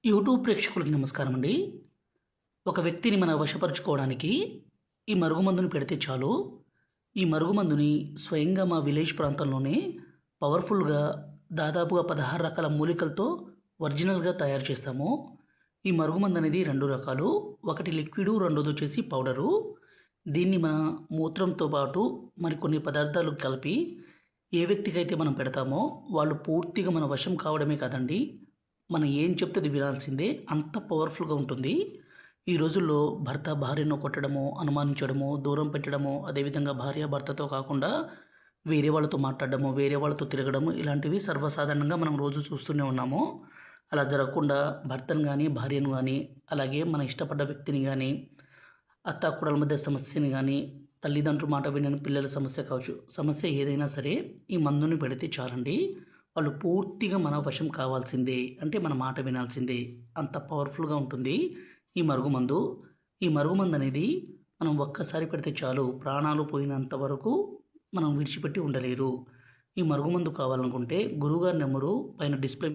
YouTube ప్రేక్షకులకు నమస్కారం అండి. ఒక వ్యక్తిని మనం వశపరుచుకోవడానికి ఈ మరుగుమందుని పెడితే చాలు. ఈ మరుగుమందుని స్వయంగా మా విలేజ్ ప్రాంతంలోనే పవర్ఫుల్గా దాదాపుగా 16 రకాల మూలికలతో ఒరిజినల్గా తయారు చేస్తాము. ఈ మరుగుమందు అనేది 2 రకాలు. ఒకటి లిక్విడు, రెండోది వచ్చేసి పౌడరు. దీన్ని మన మూత్రంతో పాటు మరికొన్ని పదార్థాలు కలిపి ఏ వ్యక్తికైతే మనం పెడతామో వాళ్ళు పూర్తిగా మన వశం కావడమే కాదండి, మనం ఏం చెప్తే అది వినాల్సిందే, అంత పవర్ఫుల్గా ఉంటుంది. ఈ రోజుల్లో భర్త భార్యను కొట్టడము, అనుమానించడము, దూరం పెట్టడము, అదేవిధంగా భార్య భర్తతో కాకుండా వేరే వాళ్ళతో మాట్లాడడము, వేరే వాళ్ళతో తిరగడము, ఇలాంటివి సర్వసాధారణంగా మనం రోజు చూస్తూనే ఉన్నాము. అలా జరగకుండా భర్తను కానీ, భార్యను కానీ, అలాగే మన ఇష్టపడ్డ వ్యక్తిని కానీ, అత్తాకోడల మధ్య సమస్యని కానీ, తల్లిదండ్రుల మాట వినని పిల్లల సమస్య కావచ్చు, సమస్య ఏదైనా సరే ఈ మందుని పెడితే చాలండి, వాళ్ళు పూర్తిగా మన వశం కావాల్సిందే, అంటే మన మాట వినాల్సిందే. అంత పవర్ఫుల్గా ఉంటుంది ఈ మరుగుమందు. ఈ మరుగుమందు అనేది మనం ఒక్కసారి పెడితే చాలు, ప్రాణాలు పోయినంత వరకు మనం విడిచిపెట్టి ఉండలేరు. ఈ మరుగుమందు కావాలనుకుంటే గురువుగారి నెంబరు పైన డిస్ప్లే